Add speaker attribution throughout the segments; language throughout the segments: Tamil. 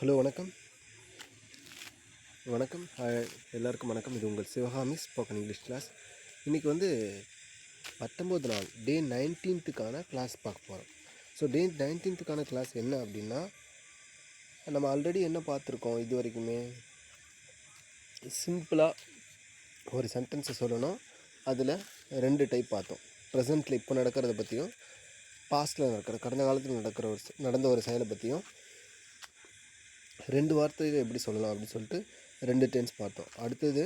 Speaker 1: ஹலோ வணக்கம். வணக்கம். எல்லாருக்கும் வணக்கம். இது உங்கள் சிவகாமி ஸ்போக்கன் இங்கிலீஷ் கிளாஸ். இன்றைக்கி வந்து 19 நாள் டே 19க்கான கிளாஸ் பார்க்க போகிறோம். ஸோ டே 19க்கான கிளாஸ் என்ன அப்படின்னா, நம்ம ஆல்ரெடி என்ன பார்த்துருக்கோம் இது வரைக்குமே, சிம்பிளாக ஒரு சென்டென்ஸை சொல்லணும். அதில் 2 டைப் பார்த்தோம். ப்ரெசென்ட்டில் இப்போ நடக்கிறத பற்றியும், பாஸ்ட்டில் கடந்த காலத்தில் நடந்த ஒரு செயலை பற்றியும் 2 வார்த்தைகள் எப்படி சொல்லலாம் அப்படின்னு சொல்லிட்டு 2 டென்ஸ் பார்த்தோம். அடுத்தது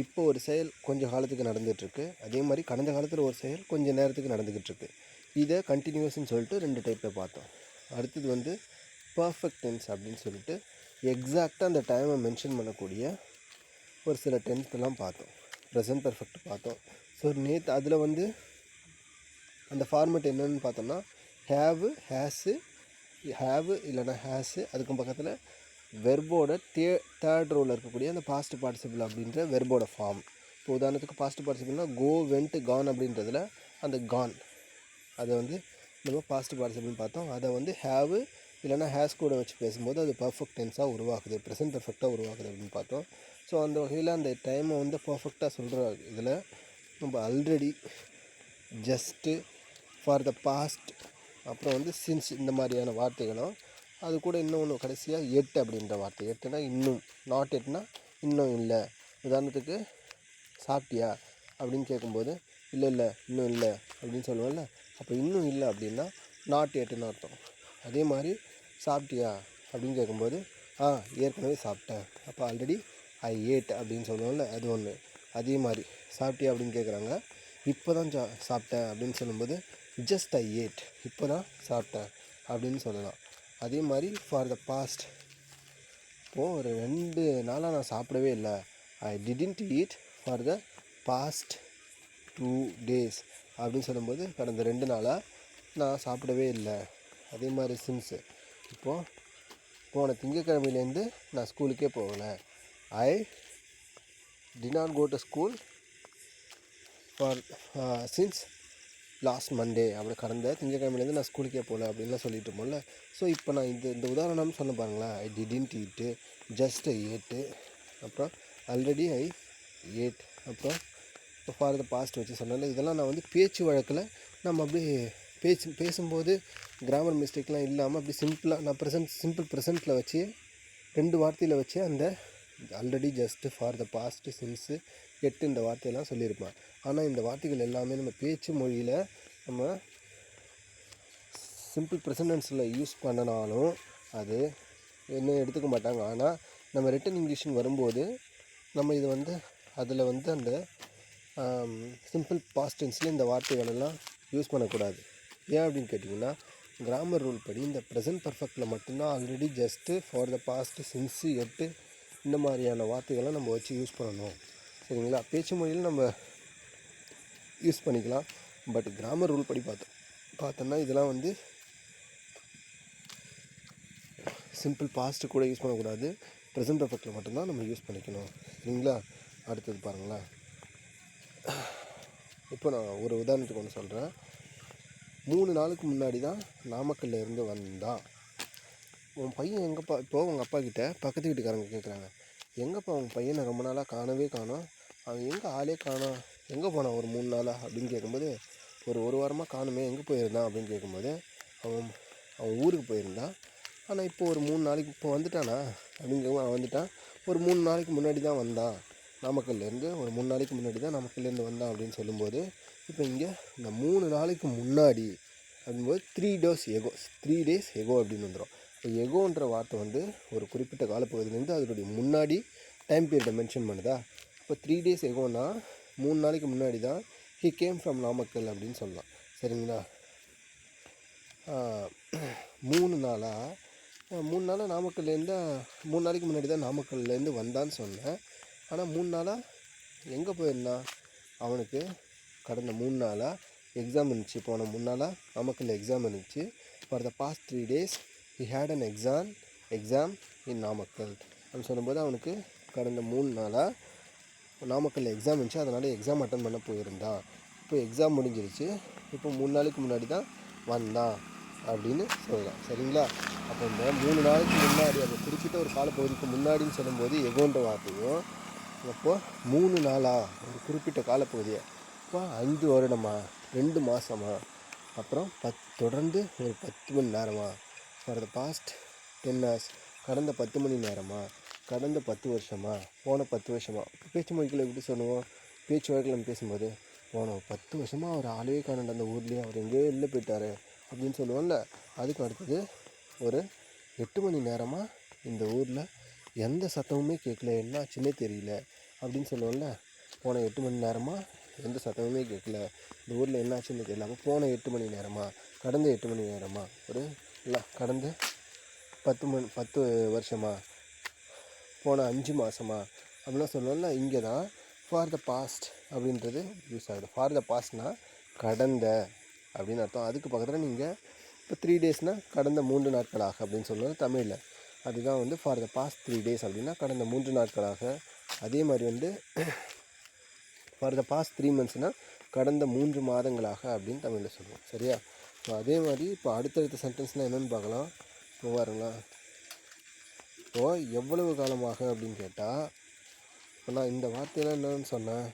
Speaker 1: இப்போ ஒரு செயல் கொஞ்சம் காலத்துக்கு நடந்துகிட்ருக்கு, அதே மாதிரி கடந்த காலத்தில் ஒரு செயல் கொஞ்சம் நேரத்துக்கு நடந்துக்கிட்டுருக்கு. இதை கண்டினியூஸ்ன்னு சொல்லிட்டு 2 டைப்பில் பார்த்தோம். அடுத்தது வந்து பர்ஃபெக்ட் டென்ஸ் அப்படின்னு சொல்லிட்டு எக்ஸாக்டாக அந்த டைமை மென்ஷன் பண்ணக்கூடிய ஒரு சில டென்ஸ்லாம் பார்த்தோம். ப்ரெசன்ட் பர்ஃபெக்ட் பார்த்தோம். ஸோ நேற்று அதில் வந்து அந்த ஃபார்மேட் என்னென்னு பார்த்தோம்னா, ஹேவு, ஹேஸு, ஹேவு இல்லைனா ஹேஸு, அதுக்கும் பக்கத்தில் வெர்போட தேர்ட் ரோவில் இருக்கக்கூடிய அந்த பாஸ்ட் பார்ட்டிசிபிள் அப்படின்ற வெர்போட ஃபார்ம். இப்போ உதாரணத்துக்கு பாஸ்ட் பார்ட்டிசிபிள்னால் கோ, வெண்ட், கான் அப்படின்றதில் அந்த கான் அதை வந்து நம்ம பாஸ்ட் பார்ட்டிசிபிள்னு பார்த்தோம். அதை வந்து ஹேவு இல்லைனா ஹேஸ் கூட வச்சு பேசும்போது அது பர்ஃபெக்ட் டென்ஸாக உருவாக்குது, ப்ரெசென்ட் பர்ஃபெக்டாக உருவாக்குது அப்படின்னு பார்த்தோம். ஸோ அந்த வகையில் அந்த டைமை வந்து பர்ஃபெக்டாக சொல்கிற இதில் நம்ம already, just, for the past, அப்புறம் வந்து சின்ஸ், இந்த மாதிரியான வார்த்தைகளும், அது கூட இன்னொன்று கடைசியாக எட் அப்படின்ற வார்த்தை. எட்டுனா இன்னும், நாட் எட்னா இன்னும் இல்லை. உதாரணத்துக்கு சாப்பிட்டியா அப்படின்னு கேட்கும்போது இல்லை இன்னும் இல்லை அப்படின்னு சொல்லுவோம்ல, அப்போ இன்னும் இல்லை அப்படின்னா நாட் எட்டுன்னு அர்த்தம். அதே மாதிரி சாப்பிட்டியா அப்படின்னு கேட்கும்போது ஏற்கனவே சாப்பிட்டேன், அப்போ ஆல்ரெடி ஐ ஏட் அப்படின்னு சொல்லுவோம்ல, அது ஒன்று. அதே மாதிரி சாப்பிட்டியா அப்படின்னு கேட்குறாங்க, இப்போ தான் சாப்பிட்டேன் அப்படின்னு சொல்லும்போது ஜஸ்ட் ஐ ஏட், இப்போ தான் சாப்பிட்டேன் அப்படின்னு சொல்லலாம். அதே மாதிரி ஃபார் த பாஸ்ட், இப்போது ஒரு 2 நாளாக நான் சாப்பிடவே இல்லை, I didn't eat for the past 2 days அப்படின்னு சொல்லும்போது கடந்த 2 நாளாக நான் சாப்பிடவே இல்லை. அதே மாதிரி சின்ஸு, இப்போது போன திங்கட்கிழமையிலேருந்து நான் ஸ்கூலுக்கே போகலை, ஐ did not go to school for since last Monday, அப்படி கடந்த திங்கட்கிழமையிலேருந்து நான் ஸ்கூலுக்கே போகல அப்படின்லாம் சொல்லிட்டு இருப்போம்ல. ஸோ இப்போ நான் இந்த உதாரணம் சொன்ன பாருங்களேன், ஐ டிடன்ட் ஈட்டு, ஜஸ்ட் ஐ ஏட்டு, அப்புறம் ஆல்ரெடி ஐ ஏட், அப்புறம் இப்போ ஃபார் த பாஸ்ட் வச்சு சொன்னால, இதெல்லாம் நான் வந்து பேச்சு வழக்கில் நம்ம அப்படியே பேசும்போது கிராமர் மிஸ்டேக்லாம் இல்லாமல் அப்படி சிம்பிளாக நான் சிம்பிள் ப்ரெசென்ட்டில் வச்சு 2 வார்த்தையில் வச்சு அந்த already, just, for the past, since, yet, இந்த வார்த்தையெல்லாம் சொல்லியிருப்பேன். ஆனால் இந்த வார்த்தைகள் எல்லாமே நம்ம பேச்சு மொழியில் நம்ம சிம்பிள் ப்ரெசன்டென்ஸில் யூஸ் பண்ணினாலும் அது என்ன எடுத்துக்க மாட்டாங்க. ஆனால் நம்ம ரிட்டன் இங்கிலீஷ்னு வரும்போது நம்ம இது வந்து அதில் வந்து அந்த சிம்பிள் பாஸ்ட் டென்ஸில் இந்த வார்த்தைகளெல்லாம் யூஸ் பண்ணக்கூடாது. ஏன் அப்படின்னு கேட்டிங்கன்னா, கிராமர் ரூல் படி இந்த ப்ரெசன்ட் பர்ஃபெக்டில் மட்டும்தான் already, just, for the past, since, yet, இந்த மாதிரியான வார்த்தைகளை நம்ம வச்சு யூஸ் பண்ணணும். சரிங்களா? பேச்சு மொழியில் நம்ம யூஸ் பண்ணிக்கலாம். பட் கிராமர் ரூல் படி பார்த்தோம்னா இதெல்லாம் வந்து சிம்பிள் பாஸ்ட்டு கூட யூஸ் பண்ணக்கூடாது, ப்ரெசன்ட் பர்ஃபெக்டில் மட்டும்தான் நம்ம யூஸ் பண்ணிக்கணும். சரிங்களா? அடுத்தது பாருங்களேன். இப்போ நான் ஒரு உதாரணத்துக்கு ஒன்று சொல்கிறேன். 3 நாளுக்கு முன்னாடி தான் நாமக்கல்ல இருந்து வந்தான். உன் பையன் எங்கப்பா? இப்போது உங்கள் அப்பா கிட்டே பக்கத்து வீட்டுக்காரங்க கேட்குறாங்க, எங்கப்பா உங்கள் பையனை ரொம்ப நாளாக காணவே காணோம், அவன் எங்கே ஆளே காணோம், எங்கே போனான் ஒரு 3 நாளாக அப்படின்னு கேட்கும்போது, ஒரு வாரமாக காணுமே, எங்கே போயிருந்தான் அப்படின்னு கேட்கும்போது, அவன் ஊருக்கு போயிருந்தான், ஆனால் இப்போ ஒரு 3 நாளைக்கு இப்போ வந்துட்டானா அப்படிங்கிறவங்க, அவன் வந்துட்டான், ஒரு 3 நாளைக்கு முன்னாடி தான் வந்தான் நாமக்கல்லேருந்து, ஒரு 3 நாளைக்கு முன்னாடி தான் நாமக்கல்லேருந்து வந்தான் அப்படின்னு சொல்லும்போது, இப்போ இங்கே இந்த 3 நாளைக்கு முன்னாடி அப்படிங்கும்போது 3 days எகோ அப்படின்னு வந்துடும். இப்போ எகோன்ற வார்த்தை வந்து ஒரு குறிப்பிட்ட காலப்பகுதியிலேருந்து அதனுடைய முன்னாடி டைம் பீரியடை மென்ஷன் பண்ணுதா. இப்போ 3 days எகோனா 3 நாளைக்கு முன்னாடி தான் ஹி கேம் ஃப்ரம் நாமக்கல் அப்படின்னு சொல்லலாம். சரிங்களா? 3 நாளாக நாமக்கல்லேருந்து 3 நாளைக்கு முன்னாடி தான் நாமக்கல்லேருந்து வந்தான்னு சொன்னேன். ஆனால் 3 நாளாக எங்கே போயிருந்தான்? அவனுக்கு கடந்த 3 நாளாக எக்ஸாம் இருந்துச்சு. போன 3 நாளாக நாமக்கல்ல எக்ஸாம் இருந்துச்சு. For the past 3 days he had an exam in Namakkal அப்படின்னு சொல்லும்போது, அவனுக்கு கடந்த 3 நாளாக நாமக்கல்ல எக்ஸாம் இருந்துச்சு, அதனால் எக்ஸாம் அட்டன் பண்ண போயிருந்தான். இப்போ எக்ஸாம் முடிஞ்சிருச்சு, இப்போ 3 நாளைக்கு முன்னாடி தான் வந்தான் அப்படின்னு சொல்லலாம். சரிங்களா? இந்த 3 நாளைக்கு முன்னாடி அந்த குறிப்பிட்ட ஒரு காலப்பகுதிக்கு முன்னாடின்னு சொல்லும்போது எகோன்ற வார்த்தையும், அப்போது 3 நாளா ஒரு குறிப்பிட்ட காலப்பகுதியை, இப்போ 5 வருடமா, 2 மாதமா, அப்புறம் தொடர்ந்து ஒரு 10 மணி நேரமா, ஃபார் த பாஸ்ட் 10 hours, கடந்த 10 மணி நேரமா, கடந்த 10 வருஷமா, போன 10 வருஷமா. பேச்சு மொழிகளை எப்படி சொல்லுவோம்? பேச்சு வழக்கில் நம்ம பேசும்போது போன 10 வருஷமாக அவர் ஆளவே காணோம், அந்த ஊர்லேயே அவர் எங்கேயோ வெளில போயிட்டார் அப்படின்னு சொல்லுவோம்ல. அதுக்கு அடுத்தது ஒரு 8 மணி நேரமாக இந்த ஊரில் எந்த சத்தமுமே கேட்கல, என்னாச்சுன்னே தெரியல அப்படின்னு சொல்லுவோம்ல. போன 8 மணி நேரமாக எந்த சத்தமுமே கேட்கல, இந்த ஊரில் என்னாச்சுன்னு தெரியல. அப்போ போன 8 மணி நேரமாக, கடந்த 8 மணி நேரமாக, ஒரு இல்லை கடந்த 10 வருஷமா, போன 5 மாதமா அப்படிலாம் சொல்லுவோம்ல. இங்கே தான் ஃபார் த பாஸ்ட் அப்படின்றது யூஸ் ஆகுது. ஃபார் த பாஸ்ட்னால் கடந்த அப்படின்னு அர்த்தம். அதுக்கு பக்கத்தில் நீங்கள் இப்போ 3 daysனால் கடந்த 3 நாட்களாக அப்படின்னு சொல்லுவோம் தமிழில். அதுதான் வந்து ஃபார் த பாஸ்ட் 3 days அப்படின்னா கடந்த 3 நாட்களாக. அதே மாதிரி வந்து ஃபார் த பாஸ்ட் 3 monthsனால் கடந்த 3 மாதங்களாக அப்படின்னு தமிழில் சொல்லுவோம். சரியா? ஸோ அதே மாதிரி இப்போ அடுத்தடுத்த சென்டென்ஸ்னால் என்னென்னு பார்க்கலாம். இப்போ பாருங்களா, இப்போது எவ்வளவு காலமாக அப்படின்னு கேட்டால், இப்போ நான் இந்த வார்த்தையெல்லாம் என்னன்னு சொன்னேன்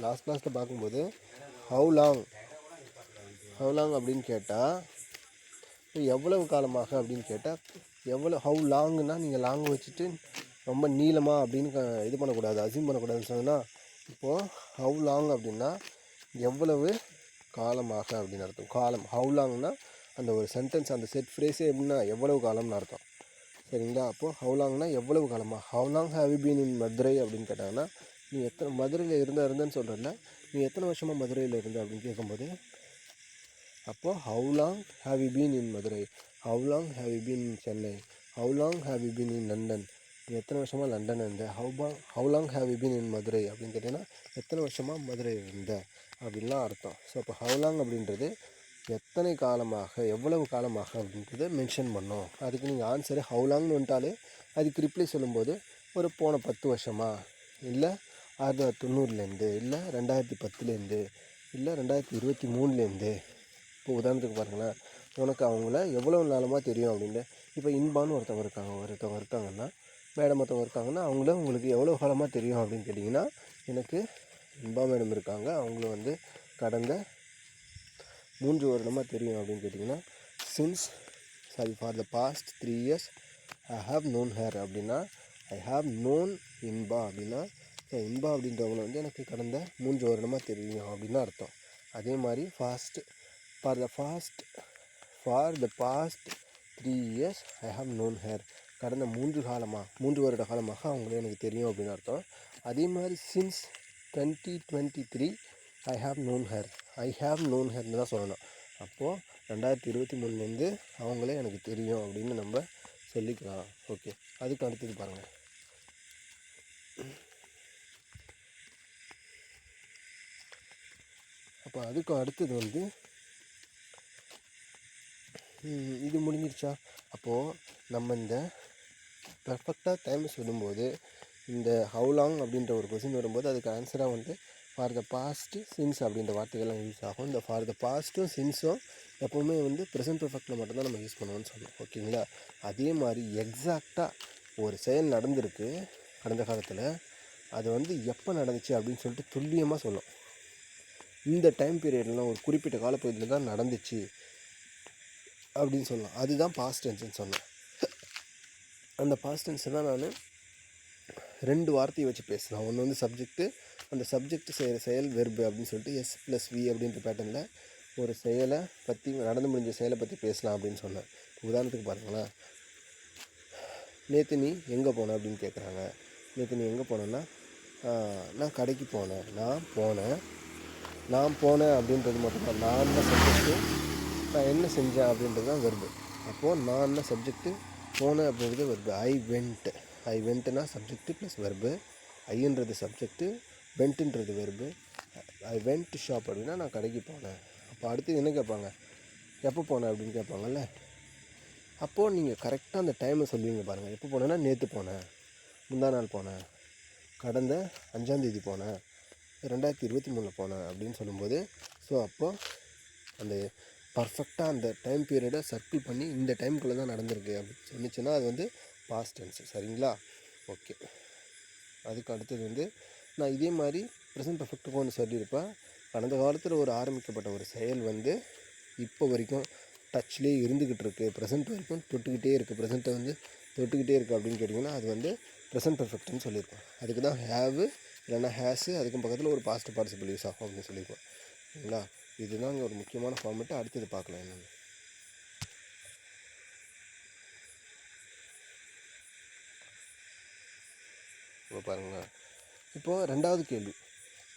Speaker 1: லாஸ்ட்டில் பார்க்கும்போது, ஹவு லாங் அப்படின்னு கேட்டால், இப்போ எவ்வளவு காலமாக அப்படின்னு கேட்டால், ஹவு லாங்குன்னா நீங்கள் லாங் வச்சுட்டு ரொம்ப நீளமாக அப்படின்னு இது பண்ணக்கூடாது, அசியூம் பண்ணக்கூடாதுன்னு சொன்னால், இப்போது ஹவு லாங் அப்படின்னா எவ்வளவு காலமாக அப்படின்னு அர்த்தம். காலம், ஹவு லாங்னா அந்த ஒரு சென்டென்ஸ், அந்த செட் ஃப்ரேஸே எப்படின்னா எவ்வளவு காலம்னு அர்த்தம். சரிங்களா? அப்போது ஹவு லாங்னா எவ்வளவு காலமாக. How long have you been in Madurai அப்படின்னு கேட்டாங்கன்னா, நீ எத்தனை மதுரையில் இருந்தேன்னு சொல்கிறல, நீ எத்தனை வருஷமாக மதுரையில் இருந்த அப்படின்னு கேட்கும்போது, அப்போது how long have you been in Madurai, how long have you been in Chennai, how long have you been in London, நீ எத்தனை வருஷமாக லண்டன் இருந்த. How long have you been in Madurai அப்படின்னு கேட்டிங்கன்னா, எத்தனை வருஷமாக மதுரையில் இருந்த அப்படின்லாம் அர்த்தம். ஸோ அப்போ ஹவு லாங் அப்படின்றது எத்தனை காலமாக, எவ்வளவு காலமாக அப்படின்றத மென்ஷன் பண்ணோம். அதுக்கு நீங்கள் ஆன்சரு ஹவு லாங்னு வந்துட்டாலே அதுக்கு ரிப்ளை சொல்லும்போது ஒரு போன 10 வருஷமா, இல்லை 1990லேருந்து, இல்லை 2010லேருந்து, இல்லை 2023லேருந்து. இப்போ உதாரணத்துக்கு பாருங்களேன், உனக்கு அவங்கள எவ்வளோ நாளமாக தெரியும் அப்படின்ட்டு. இப்போ இன்பான்னு ஒருத்தவங்க இருக்காங்கன்னா, மேடம் ஒருத்தவங்க இருக்காங்கன்னா, அவங்கள உங்களுக்கு எவ்வளோ காலமாக தெரியும் அப்படின்னு கேட்டிங்கன்னா, எனக்கு இன்பா மேடம் இருக்காங்க, அவங்கள வந்து கடந்த 3 வருடமாக தெரியும் அப்படின்னு கேட்டிங்கன்னா, for the past 3 years I have known her அப்படின்னா, ஐ ஹாவ் நோன் இன்பா அப்படின்னா, இன்பா அப்படின்றவங்கள வந்து எனக்கு கடந்த 3 வருடமாக தெரியும் அப்படின்னு அர்த்தம். அதே மாதிரி for the past 3 years I have known her, கடந்த 3 வருட காலமாக அவங்களே எனக்கு தெரியும் அப்படின்னு அர்த்தம். அதே மாதிரி சின்ஸ் 2023 ஐ ஹாவ் நோன் ஹேர்னு தான் சொல்லணும். அப்போது 2023லேருந்து அவங்களே எனக்கு தெரியும் அப்படின்னு நம்ம சொல்லிக்கலாம். ஓகே, அதுக்கு அடுத்தது பாருங்கள். அப்போ அதுக்கு அடுத்தது வந்து இது முடிஞ்சிருச்சா? அப்போது நம்ம இந்த பர்ஃபெக்டாக டைம் சொல்லும்போது இந்த ஹவு லாங் அப்படின்ற ஒரு கொஸ்டின் வரும்போது அதுக்கு ஆன்சராக வந்து ஃபார் த பாஸ்ட்டு சின்ஸ் அப்படின்ற வார்த்தைகள்லாம் யூஸ் ஆகும். இந்த ஃபார் த பாஸ்ட்டும் சின்ஸும் எப்போவுமே வந்து ப்ரெசன்ட் பர்ஃபெக்டில் மட்டும்தான் நம்ம யூஸ் பண்ணுவோம்னு சொன்னோம். ஓகேங்களா? அதே மாதிரி எக்ஸாக்டாக ஒரு செயல் நடந்திருக்கு கடந்த காலத்தில், அது வந்து எப்போ நடந்துச்சு அப்படின்னு சொல்லிட்டு துல்லியமாக சொல்லும். இந்த டைம் பீரியட்லாம் ஒரு குறிப்பிட்ட காலப்பகுதியில் தான் நடந்துச்சு அப்படின்னு சொல்லலாம். அதுதான் பாஸ்ட் டென்ஸ்னு சொன்னேன். அந்த பாஸ்ட் டென்ஸை தான் நான் 2 வார்த்தையை வச்சு பேசலாம். ஒன்று வந்து சப்ஜெக்ட்டு, அந்த சப்ஜெக்ட் செய்கிற செயல் வெர்பு அப்படின்னு சொல்லிட்டு S+V அப்படின்ற பேட்டர்னில் ஒரு செயலை பற்றி, நடந்து முடிஞ்ச செயலை பற்றி பேசலாம் அப்படின்னு சொன்னேன். உதாரணத்துக்கு பாருங்களேன், நேற்று நீ எங்கே போன அப்படின்னு கேட்குறாங்க. நேற்று நீ எங்கே போனேன்னா, நான் கடைக்கு போனேன், நான் போனேன் அப்படின்றது மட்டும்தான். நான் தான் சப்ஜெக்ட்டு, நான் என்ன செஞ்சேன் அப்படின்றது தான் வெர்பு. அப்போது நான் சப்ஜெக்ட்டு, போனேன் அப்படின்றது வெர்பு. ஐ வெண்ட்னா சப்ஜெக்ட்டு ப்ளஸ் வெர்பு. ஐன்றது சப்ஜெக்ட்டு, வெண்ட்டுன்றது வெர்பு. ஐ வெண்ட் ஷாப் அப்படின்னா நான் கடைக்கு போனேன். அப்போ அடுத்து என்ன கேட்பாங்க, எப்போ போனேன் அப்படின்னு கேட்பாங்கல்ல. அப்போது நீங்கள் கரெக்டாக அந்த டைமை சொல்லுவீங்க பாருங்கள். எப்போ போனேன்னா நேற்று போனேன், முந்தா நாள் போனேன், கடந்த 5ஆம் தேதி போனேன், 2023 போனேன் அப்படின்னு சொல்லும்போது, ஸோ அப்போது அந்த பர்ஃபெக்டாக அந்த டைம் பீரியடை சர்க்கிள் பண்ணி இந்த டைமுக்குள்ளே தான் நடந்திருக்கு அப்படின்னு சொன்னிச்சுன்னா அது வந்து பாஸ்ட் டென்ஸ். சரிங்களா? ஓகே. அதுக்கு அடுத்தது வந்து நான் இதே மாதிரி ப்ரெசன்ட் பர்ஃபெக்ட்டுக்கு ஒன்று சொல்லியிருப்பேன். கடந்த காலத்தில் ஒரு ஆரம்பிக்கப்பட்ட ஒரு செயல் வந்து இப்போ வரைக்கும் டச்லேயே இருந்துக்கிட்டு இருக்குது, ப்ரெசென்ட் வரைக்கும் தொட்டுக்கிட்டே இருக்குது, ப்ரெசென்ட்டை வந்து தொட்டுக்கிட்டே இருக்குது அப்படின்னு கேட்டிங்கன்னா அது வந்து ப்ரெசென்ட் பர்ஃபெக்ட்னு சொல்லியிருப்பேன். அதுக்கு தான் ஹேவு இல்லைன்னா ஹேஸு, அதுக்கும் பக்கத்தில் ஒரு பாஸ்ட் பார்ட்டிசிபிள் யூஸ் ஆகும் அப்படின்னு சொல்லியிருப்பேன். சரிங்களா? இதுதான் இங்கே ஒரு முக்கியமான ஃபார்மெட்டு. அடுத்தது பார்க்கலாம் என்னென்னு. இப்போ பாருங்கள், இப்போது ரெண்டாவது கேள்வி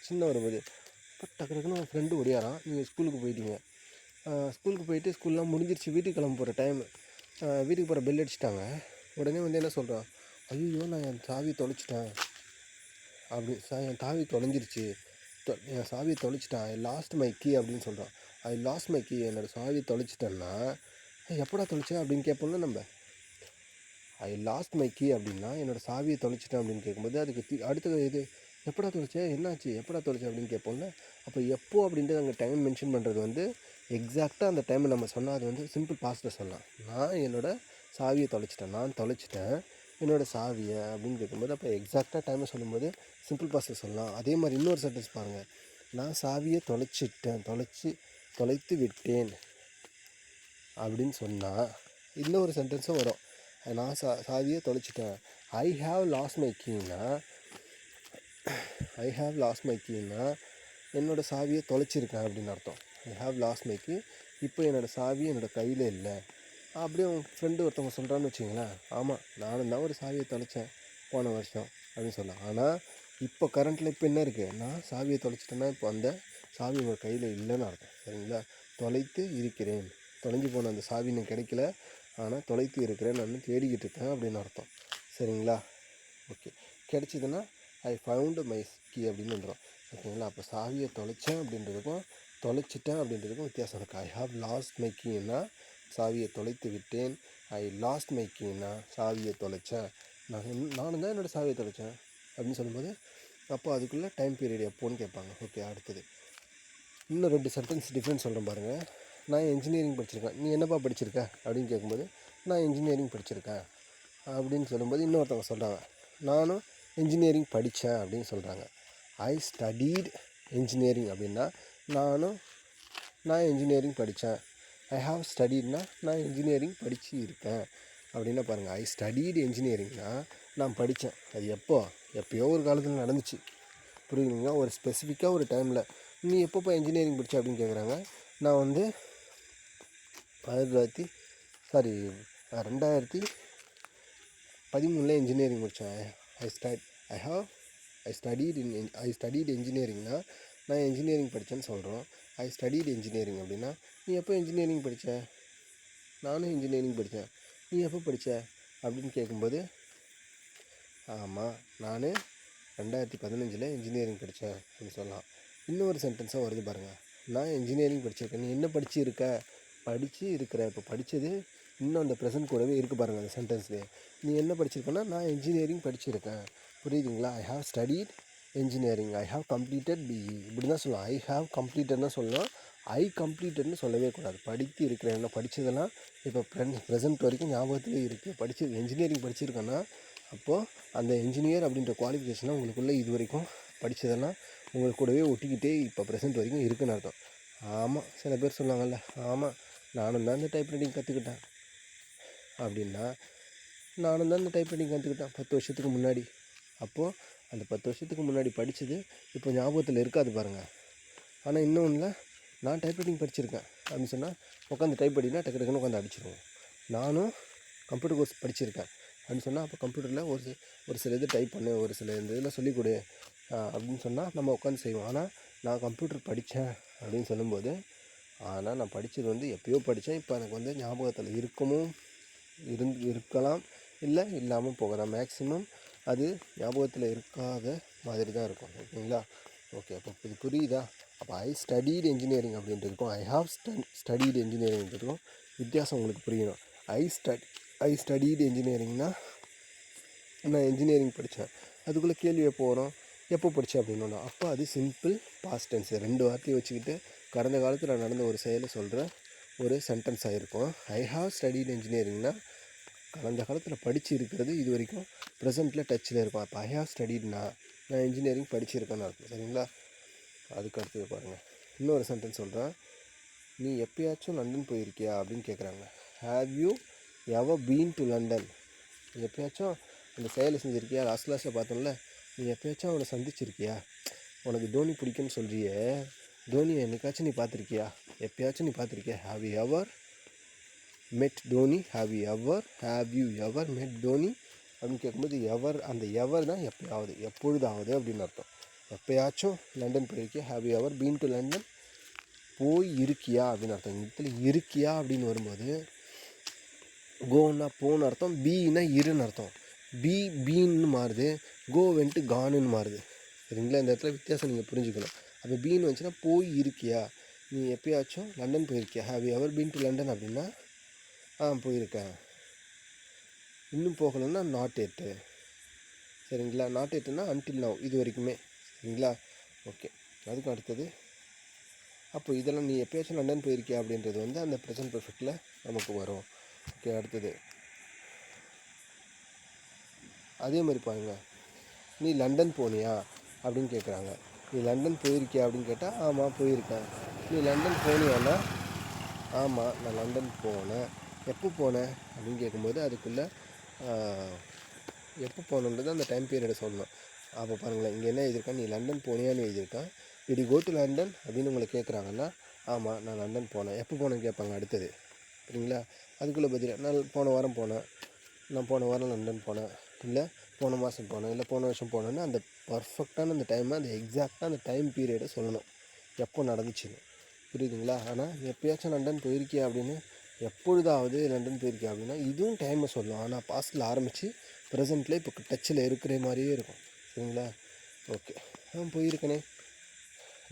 Speaker 1: சின்ன ஒரு பதில். இப்போ டக்குன்னு உங்கள் ஃப்ரெண்டு ஒடியாரான், நீங்கள் ஸ்கூலுக்கு போயிட்டீங்க. ஸ்கூலுக்கு போயிட்டு ஸ்கூல்லாம் முடிஞ்சிருச்சு, வீட்டுக்கு கிளம்ப போகிற டைமு. வீட்டுக்கு போகிற பெல் அடிச்சிட்டாங்க. உடனே வந்து என்ன சொல்கிறான், ஐயோ நான் என் சாவி தொலைச்சிட்டேன் அப்படி, என் சாவி தொலைஞ்சிருச்சு, என் சாவியை தொலைச்சிட்டேன், ஐ லாஸ்ட் மை கீ அப்படின்னு சொல்கிறான். ஐ லாஸ்ட் மை கீ, என்னோடய சாவி தொலைச்சிட்டேன்னா எப்படா தொலைச்சேன் அப்படின்னு கேட்போம்ல நம்ம. ஐ லாஸ்ட் மை கீ அப்படின்னா என்னோடய சாவியை தொலைச்சிட்டேன் அப்படின்னு கேட்கும்போது அதுக்கு அடுத்தது இது எப்படா தொலைச்சேன், என்னாச்சு, எப்படா தொலைச்சேன் அப்படின்னு கேட்போம்ல. அப்போ எப்போ அப்படின்ட்டு அங்கே டைம் மென்ஷன் பண்ணுறது வந்து எக்ஸாக்டாக அந்த டைமை நம்ம சொன்னால் அது வந்து சிம்பிள் பாஸ்ட்டில் சொல்லலாம். நான் என்னோடய சாவியை தொலைச்சிட்டேன், நான் தொலைச்சிட்டேன் என்னோடய சாவியை அப்படின்னு கேட்கும்போது அப்போ எக்ஸாக்டாக டைமை சொல்லும்போது சிம்பிள் பாஸ்ட்டில் சொல்லலாம். அதே மாதிரி இன்னொரு சென்டென்ஸ் பாருங்கள், நான் சாவியை தொலைத்து விட்டேன் அப்படின்னு சொன்னால் இன்னொரு சென்டென்ஸும் வரும். நான் சாவியை தொலைச்சிட்டேன், ஐ ஹாவ் லாஸ்ட் மை கீனா என்னோடய சாவியை தொலைச்சிருக்கேன் அப்படின்னு அர்த்தம். I have lost my key, இப்போ என்னோடய சாவி என்னோடய கையில் இல்லை. அப்படியே உன் ஃப்ரெண்டு ஒருத்தவங்க சொல்கிறான்னு வச்சிங்களேன், ஆமாம் நானும் தான் ஒரு சாவியை தொலைச்சேன் போன வருஷம் அப்படின்னு சொல்லலாம். ஆனால் இப்போ கரண்ட்டில் இப்போ என்ன இருக்குது, நான் சாவியை தொலைச்சிட்டேன்னா இப்போ அந்த சாவி உங்கள் கையில் இல்லைன்னு அர்த்தம். சரிங்களா? தொலைத்து இருக்கிறேன், தொலைஞ்சு போன அந்த சாவி எனக்கு கிடைக்கல, ஆனால் தொலைத்து இருக்கிறேன், நான் தேடிக்கிட்டு இருக்கேன் அப்படின்னு அர்த்தம். சரிங்களா? ஓகே. கிடைச்சிதுன்னா ஐ ஃபவுண்டு மை கீ அப்படின்னு வந்துடும். ஓகேங்களா? அப்போ சாவியை தொலைச்சேன் அப்படின்றதுக்கும் தொலைச்சிட்டேன் அப்படின்றதுக்கும் வித்தியாசம் இருக்குது. ஐ ஹாவ் லாஸ்ட் மை கீன்னா சாவியை தொலைத்து விட்டேன், ஐ லாஸ்ட் மை கீன்னா சாவியை தொலைச்சேன், நானும் தான் என்னோடய சாவியை தொலைச்சேன் அப்படின்னு சொல்லும்போது அப்போ அதுக்குள்ளே டைம் பீரியட் எப்போன்னு கேட்பாங்க. ஓகே. அடுத்தது இன்னும் 2 சென்டென்ஸ் டிஃப்ரெண்ட் சொல்கிறேன் பாருங்கள். நான் இன்ஜினியரிங் படிச்சிருக்கேன், நீ என்னப்பா படிச்சிருக்க அப்படின்னு கேட்கும்போது நான் இன்ஜினியரிங் படிச்சிருக்கேன் அப்படின்னு சொல்லும்போது இன்னொருத்தவங்க சொல்கிறாங்க, நானும் இன்ஜினியரிங் படித்தேன் அப்படின்னு சொல்கிறாங்க. ஐ ஸ்டடீட் இன்ஜினியரிங் அப்படின்னா நான் இன்ஜினியரிங் படித்தேன். ஐ ஹாவ் ஸ்டடீட்னா நான் இன்ஜினியரிங் படித்து இருக்கேன் அப்படின்னா பாருங்கள், ஐ ஸ்டடீடு இன்ஜினியரிங்னா நான் படித்தேன். அது எப்போயோ ஒரு காலத்தில் நடந்துச்சு. புரியுதுங்களா? ஒரு ஸ்பெசிஃபிக்காக ஒரு டைமில் நீ எப்போப்போ இன்ஜினியரிங் படித்த அப்படின்னு கேட்குறாங்க. நான் வந்து 2013 இன்ஜினியரிங் முடித்தேன். ஐ ஸ்டடீடு இன்ஜினியரிங்னா நான் இன்ஜினியரிங் படித்தேன்னு சொல்கிறோம். ஐ ஸ்டடீடு இன்ஜினியரிங் அப்படின்னா நீ எப்போ இன்ஜினியரிங் படித்த, நானும் இன்ஜினியரிங் படித்தேன், நீ எப்போ படித்த அப்படின்னு கேட்கும்போது ஆமாம் நான் 2015 இன்ஜினியரிங் படித்தேன் அப்படின்னு சொல்லலாம். இன்னொரு சென்டென்ஸாக வருது பாருங்கள், நான் இன்ஜினியரிங் படிச்சிருக்கேன், நீ என்ன படித்து இருக்கிற இப்போ படித்தது இன்னும் அந்த ப்ரெசன்ட் கூடவே இருக்குது பாருங்கள் அந்த சென்டென்ஸ்லேயே. நீ என்ன படிச்சிருக்கேன்னா நான் இன்ஜினியரிங் படிச்சிருக்கேன். புரியுதுங்களா? I have studied engineering, I have completed BE இப்படி தான் சொல்லலாம். ஐ ஹாவ் கம்ப்ளீட்டட் தான் சொல்லலாம், ஐ கம்ப்ளீட்டட்னு சொல்லவே கூடாது. படித்து இருக்கிறேன், படித்ததெல்லாம் இப்போ ப்ரெசென்ட் வரைக்கும் ஞாபகத்துலேயே இருக்குது. இன்ஜினியரிங் படிச்சிருக்கேன்னா அப்போது அந்த இன்ஜினியர் அப்படின்ற குவாலிஃபிகேஷனாக உங்களுக்குள்ளே இது வரைக்கும் படித்ததெல்லாம் உங்களுக்கு கூடவே ஒட்டிக்கிட்டே இப்போ ப்ரெசென்ட் வரைக்கும் இருக்குன்னு அர்த்தம். ஆமாம், சில பேர் சொல்லுவாங்கள்ல, ஆமாம் நானும் தான் இந்த டைப்ரைட்டிங் கற்றுக்கிட்டேன் அப்படின்னா, நானும் தான் இந்த டைப்ரைட்டிங் கற்றுக்கிட்டேன் 10 வருஷத்துக்கு முன்னாடி. அப்போது அந்த 10 வருஷத்துக்கு முன்னாடி படித்தது இப்போ ஞாபகத்தில் இருக்காது பாருங்கள். ஆனால் இன்னொன்றில் நான் டைப்ரைட்டிங் படிச்சிருக்கேன் அப்படின்னு சொன்னால் உட்காந்து டைப் படினா டக்கு டக்குன்னு உட்காந்து அடிச்சிடுவோம். நானும் கம்ப்யூட்டர் கோர்ஸ் படிச்சிருக்கேன் அப்படின்னு சொன்னால் அப்போ கம்ப்யூட்டரில் ஒரு சில இது டைப் பண்ணு, ஒரு சில இந்த இதெல்லாம் சொல்லிக் கொடு அப்படின்னு சொன்னால் நம்ம உட்காந்து செய்வோம். ஆனால் நான் கம்ப்யூட்டர் படித்தேன் அப்படின்னு சொல்லும்போது, ஆனால் நான் படித்தது வந்து எப்போயோ படித்தேன், இப்போ எனக்கு வந்து ஞாபகத்தில் இருக்கலாம், இல்லை இல்லாமல் போகலாம். மேக்ஸிமம் அது ஞாபகத்தில் இருக்காத மாதிரி தான் இருக்கும். ஓகேங்களா? ஓகே. அப்போ இது புரியுதா? அப்போ ஐ ஸ்டடீடு இன்ஜினியரிங் அப்படின்றதுக்கும் ஐ ஹாவ் ஸ்டடீடு இன்ஜினியரிங்கிறதுக்கும் வித்தியாசம் உங்களுக்கு புரியணும். ஐ ஸ்டடீடு இன்ஜினியரிங்னா நான் இன்ஜினியரிங் படித்தேன். அதுக்குள்ளே கேள்வி எப்போ படித்தேன் அப்படின்னா அப்போ அது சிம்பிள் பாஸ்ட் டென்ஸ். 2 வார்த்தையை வச்சுக்கிட்டு கடந்த காலத்தில் நடந்த ஒரு செயலை சொல்கிற ஒரு சென்டென்ஸ் ஆகிருக்கும். ஐ ஹாவ் ஸ்டடிட் இன்ஜினியரிங்னா கடந்த காலத்தில் படித்து இருக்கிறது இது வரைக்கும் ப்ரெசென்ட்டில் டச்சில் இருக்கும். அப்போ ஐ ஹாவ் ஸ்டடிட்னா நான் இன்ஜினியரிங் படிச்சிருக்கேன்னு அர்த்தம். சரிங்களா? அதுக்கு அடுத்தது பாருங்கள், இன்னொரு சென்டென்ஸ் சொல்கிறேன். நீ எப்போயாச்சும் லண்டன் போயிருக்கியா அப்படின்னு கேட்குறாங்க. Have you ever been to London? நீ எப்போயாச்சும் அந்த செயலை செஞ்சுருக்கியா? லாஸ்ட் கிளாஸில் பார்த்தோம்ல, நீ எப்போயாச்சும் அவனை சந்திச்சிருக்கியா? உனக்கு தோனி பிடிக்கும்னு சொல்கிறியே, தோனியை என்னைக்காச்சும் நீ பார்த்துருக்கியா? எப்போயாச்சும் நீ பார்த்துருக்கியா? ஹாவ் யூ எவர் மெட் தோனி? ஹாவ் யூ எவர் மெட் தோனி அப்படின்னு கேட்கும்போது எவர், அந்த எவர் தான் எப்போயாவது, எப்பொழுதாவது அப்படின்னு அர்த்தம். எப்போயாச்சும் லண்டன் போயிருக்கியா? Have you ever been to London? போய் இருக்கியா அப்படின்னு அர்த்தம். இந்த இடத்துல இருக்கியா அப்படின்னு வரும்போது கோன்னா போன்னு அர்த்தம், பீனா இருன்னு அர்த்தம். பீன்னு மாறுது, கோ வந்துட்டு கானுன்னு மாறுது. சரிங்களா? இந்த இடத்துல வித்தியாசம் நீங்கள் புரிஞ்சுக்கணும். அப்போ பீன்னு வந்துச்சுன்னா போய் இருக்கியா, நீ எப்போயாச்சும் லண்டன் போயிருக்கியா? Have you ever been to London அப்படின்னா போயிருக்கேன். இன்னும் போகலைன்னா நாட் எட்டு. சரிங்களா? நாட் எட்டுன்னா அன்டில் நவ், இது வரைக்குமே. சரிங்களா? ஓகே. அதுக்கு அடுத்தது, அப்போ இதெல்லாம் நீ எப்போயாச்சும் லண்டன் போயிருக்கியா அப்படின்றது வந்து அந்த ப்ரெசன்ட் பெர்ஃபெக்டில் நமக்கு வரும். ஓகே. அடுத்தது அதே மாதிரி பாருங்க, நீ லண்டன் போனியா அப்படின்னு கேட்குறாங்க. நீ லண்டன் போயிருக்கியா அப்படின்னு கேட்டால் ஆமாம் போயிருக்கேன். நீ லண்டன் போனியான்னா ஆமாம் நான் லண்டன் போனேன். எப்போ போனேன் அப்படின்னு கேட்கும்போது அதுக்குள்ளே எப்போ போகணுன்றது அந்த டைம் பீரியடை சொல்லணும். அப்போ பாருங்களேன், இங்கே என்ன எழுதியிருக்கேன், நீ லண்டன் போனியான்னு எழுதியிருக்கேன். Did you go to London அப்படின்னு உங்களை கேட்குறாங்கன்னா ஆமாம் நான் லண்டன் போனேன். எப்போ போனேன்னு கேட்பாங்க அடுத்தது. சரிங்களா? அதுக்குள்ளே பதில் நான் போன வாரம் போனேன், நான் போன வாரம் லண்டன் போனேன், இல்லை போன மாதம் போனேன், இல்லை போன வருஷம் போனேன்னு அந்த பர்ஃபெக்டான அந்த டைமை, அந்த எக்ஸாக்டாக அந்த டைம் பீரியடை சொல்லணும் எப்போ நடந்துச்சுன்னு. புரியுதுங்களா? ஆனால் எப்போயாச்சும் லண்டன் போயிருக்கியா அப்படின்னு, எப்பொழுதாவது லண்டன் போயிருக்கியா அப்படின்னா இதுவும் டைமை சொல்லும். ஆனால் பாஸ்ட்டில் ஆரம்பித்து ப்ரெசென்ட்டில் இப்போ டச்சில் இருக்கிற மாதிரியே இருக்கும். சரிங்களா? ஓகே. போயிருக்கனே.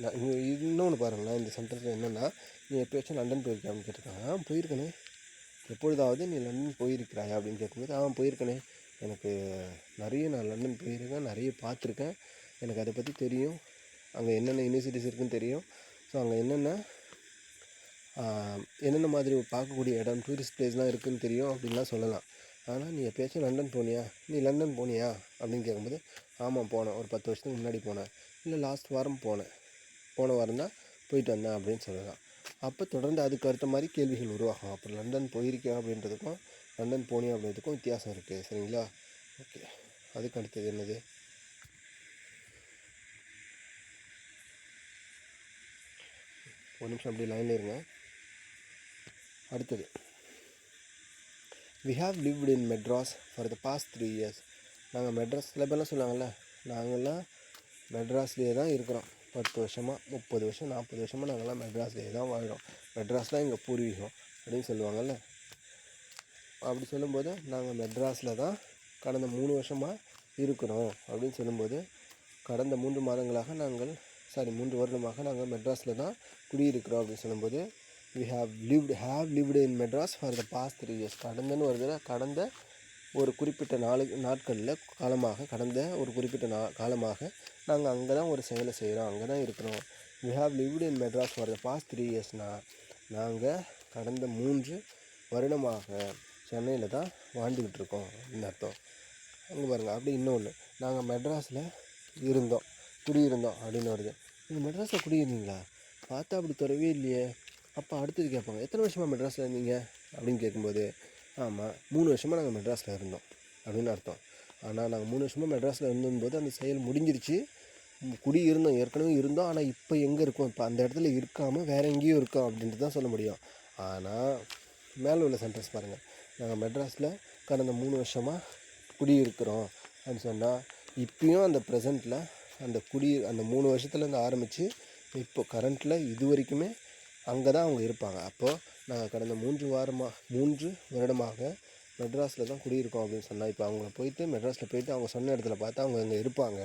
Speaker 1: நான் இன்னொன்று பாருங்களேன், இந்த சென்டென்ஸில் என்னென்னா, நீ எப்போயாச்சும் லண்டன் போயிருக்கியா அப்படின்னு கேட்டிருக்காங்க. போயிருக்கனே. எப்பொழுதாவது நீ லண்டன் போயிருக்கிறாயா அப்படின்னு கேட்கும்போது போயிருக்கனே. எனக்கு நான் லண்டன் போயிருக்கேன், நிறைய பார்த்துருக்கேன், எனக்கு அதை பற்றி தெரியும், அங்கே என்னென்ன யூனிவர்சிட்டிஸ் இருக்குதுன்னு தெரியும். ஸோ அங்கே என்னென்ன மாதிரி பார்க்கக்கூடிய இடம், டூரிஸ்ட் பிளேஸ்லாம் இருக்குதுன்னு தெரியும் அப்படின்லாம் சொல்லலாம். ஆனால் நீ எப்போயாச்சும் லண்டன் போனியா, நீ லண்டன் போனியா அப்படின்னு கேட்கும்போது ஆமாம் போனேன், ஒரு 10 வருஷத்துக்கு முன்னாடி போனேன், இல்லை லாஸ்ட் வாரம் போனேன், போன வாரம் தான் போயிட்டு வந்தேன் அப்படின்னு சொல்லலாம். அப்போ தொடர்ந்து அதுக்கு அடுத்த மாதிரி கேள்விகள் உருவாகும். அப்போ லண்டன் போயிருக்கேன் அப்படின்றதுக்கும் லண்டன் போனியா அப்படின்றதுக்கும் வித்தியாசம் இருக்குது. சரிங்களா? ஓகே. அதுக்கு அடுத்தது என்னது, ஒரு நிமிஷம் அப்படியே லைனில் இருங்க. அடுத்தது, we have lived in Madras for the past 3 years. நாங்கள் மெட்ராஸில் இப்போல்லாம் சொல்லுவாங்கள்ல, நாங்கள்லாம் மெட்ராஸ்லேயே தான் இருக்கிறோம் 10 வருஷமாக, 30 வருஷம், 40 வருஷமாக நாங்கள்லாம் மெட்ராஸ்லேயே தான் வாழ்கிறோம், மெட்ராஸ் தான் எங்கள் பூர்வீகம் அப்படின்னு சொல்லுவாங்கள்ல. அப்படி சொல்லும்போது நாங்கள் மெட்ராஸில் தான் கடந்த 3 வருஷமாக இருக்கிறோம் அப்படின்னு சொல்லும்போது, கடந்த 3 மாதங்களாக 3 வருடமாக நாங்கள் மெட்ராஸில் தான் குடியிருக்கிறோம் அப்படின்னு சொல்லும்போது, we have lived in Madras for the past 3 years. கடந்தன்னு வருதுன்னா கடந்த ஒரு குறிப்பிட்ட நாட்களில் காலமாக, கடந்த ஒரு குறிப்பிட்ட காலமாக நாங்கள் அங்கே தான் ஒரு செயலை செய்கிறோம், அங்கே தான் இருக்கிறோம். we have lived in Madras for the past 3 yearsனால் நாங்கள் கடந்த 3 வருடமாக சென்னையில் தான் வாழ்ந்துக்கிட்டு இருக்கோம் அப்படின்னு அர்த்தம். அங்கே பாருங்கள். அப்படி இன்னொன்று, நாங்கள் மெட்ராஸில் குடியிருந்தோம் அப்படின்னு வருது. நீங்கள் மெட்ராஸில் குடியிருந்தீங்களா? பார்த்தா அப்படி தொடவே இல்லையே. அப்போ அடுத்தது கேட்பாங்க, எத்தனை வருஷமாக மெட்ராஸில் இருந்தீங்க அப்படின்னு கேட்கும்போது ஆமாம் 3 வருஷமாக நாங்கள் மெட்ராஸில் இருந்தோம் அப்படின்னு அர்த்தம். ஆனால் நாங்கள் 3 வருஷமாக மெட்ராஸில் இருந்தபோது அந்த செயல் முடிஞ்சிருச்சு. ஏற்கனவே இருந்தோம், ஆனால் இப்போ எங்கே இருக்கோம், இப்போ அந்த இடத்துல இருக்காமல் வேறு எங்கேயும் இருக்கோம் அப்படின்ட்டு தான் சொல்ல முடியும். ஆனால் மேலே உள்ள சென்டென்ஸ் பாருங்கள், நாங்கள் மெட்ராஸில் கடந்த 3 வருஷமாக குடியிருக்கிறோம் அப்படின்னு சொன்னால் இப்பயும் அந்த ப்ரெசண்ட்டில் அந்த 3 வருஷத்துலேருந்து ஆரம்பித்து இப்போ கரண்ட்டில் இது வரைக்குமே அங்கே தான் அவங்க இருப்பாங்க. அப்போது நாங்கள் கடந்த 3 வருடமாக மெட்ராஸில் தான் குடியிருக்கோம் அப்படின்னு சொன்னால், இப்போ மெட்ராஸில் போயிட்டு அவங்க சொன்ன இடத்துல பார்த்தா அவங்க அங்கே இருப்பாங்க.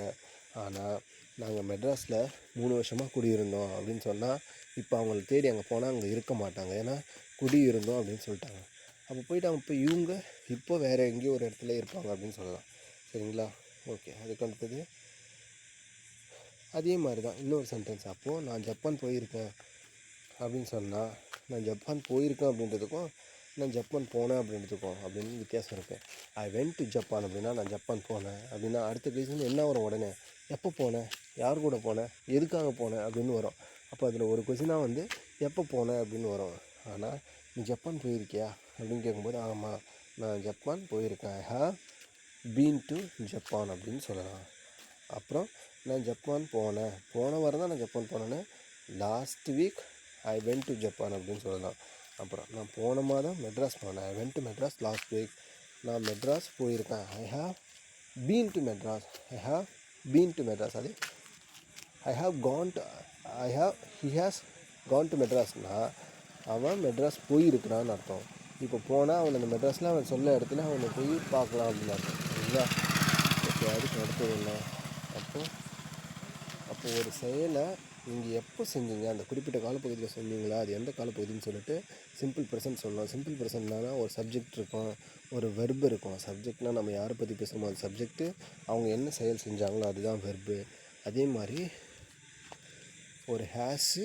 Speaker 1: ஆனால் நாங்கள் மெட்ராஸில் 3 வருஷமாக குடியிருந்தோம் அப்படின்னு சொன்னால் இப்போ அவங்கள தேடி அங்கே போனால் அங்கே இருக்க மாட்டாங்க, ஏன்னா குடியிருந்தோம் அப்படின்னு சொல்லிட்டாங்க. அப்போ போயிட்டு அவங்க இவங்க இப்போ வேறு எங்கேயோ ஒரு இடத்துல இருப்பாங்க அப்படின்னு சொல்லலாம். சரிங்களா? ஓகே. அதுக்கு அடுத்தது அதே மாதிரி தான் இன்னொரு சென்டென்ஸ். அப்போது நான் ஜப்பான் போயிருக்கேன் அப்படின்னு சொன்னால் நான் ஜப்பான் போயிருக்கேன் அப்படின்றதுக்கும் நான் ஜப்பான் போனேன் அப்படின்றதுக்கும் அப்படின்னு வித்தியாசம் இருக்குது. ஐ வென்ட் டு ஜப்பான் அப்படின்னா நான் ஜப்பான் போனேன் அப்படின்னா அடுத்த கொஸ்டின் என்ன வரும் உடனே, எப்போ போனேன், யார் கூட போனேன், எதுக்காக போனேன் அப்படின்னு வரும். அப்போ அதில் ஒரு கொஸ்டினாக வந்து எப்போ போனேன் அப்படின்னு வரும். ஆனால் நீ ஜப்பான் போயிருக்கியா அப்படின்னு கேட்கும்போது ஆமாம் நான் ஜப்பான் போயிருக்கேன், I have been to Japan அப்படின்னு சொல்லலாம். அப்புறம் நான் ஜப்பான் போன வாரம் தான் நான் ஜப்பான் போனேன்னு last week I went to Japan அப்படின்னு சொல்லலாம். அப்புறம் நான் போன மாதம் மெட்ராஸ் போனேன், I went to Madras last week. நான் மெட்ராஸ் போயிருக்கேன், I have been to Madras, I have been to Madras. அது I have gone to he has gone to மெட்ராஸ்னா அவன் மெட்ராஸ் போயிருக்கிறான்னு அர்த்தம். இப்போ போனால் அவன் அந்த மெட்ராஸில் அவன் சொல்ல இடத்துல அவனை போய் பார்க்கலாம் அப்படின்னு அர்த்தம். சரிங்களா? ஓகே, அதுக்கு அடுத்தது என்ன, அப்போ ஒரு செயலை நீங்கள் எப்போ செஞ்சீங்க, அந்த குறிப்பிட்ட காலப்பகுதியில் செஞ்சீங்களா, அது எந்த காலப்பகுதின்னு சொல்லிட்டு சிம்பிள் ப்ரெசன்ட் சொல்லலாம். சிம்பிள் ப்ரெசன்ட்னா ஒரு சப்ஜெக்ட் இருக்கும், ஒரு வெர்பு இருக்கும். சப்ஜெக்ட்னால் நம்ம யாரை பற்றி பேசுகிறோமோ அது சப்ஜெக்ட்டு, அவங்க என்ன செயல் செஞ்சாங்களோ அதுதான் வெர்பு. அதே மாதிரி ஒரு ஹேஸு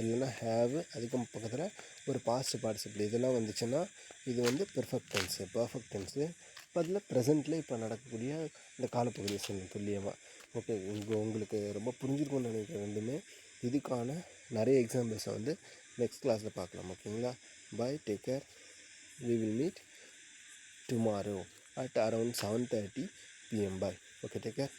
Speaker 1: இல்லைன்னா ஹேவு, அதுக்கு பக்கத்தில் ஒரு பாஸ்ட் பார்ட்டிசிபிள் இதெல்லாம் வந்துச்சுன்னா இது வந்து பெர்ஃபெக்ட் டென்ஸு. இப்போ அதில் ப்ரெசென்ட்டில் இப்போ நடக்கக்கூடிய இந்த காலப்பகுதியை சொல்லணும் துல்லியமாக. ஓகே, உங்களுக்கு ரொம்ப புரிஞ்சிருக்கும்னு நினைக்கிறேன் ரெண்டுமே. இதுக்கான நிறைய எக்ஸாம்பிள்ஸை வந்து நெக்ஸ்ட் கிளாஸில் பார்க்கலாம். ஓகேங்களா? Bye, take care. we will meet tomorrow at around 7:30 p.m. Bye. Okay, take care.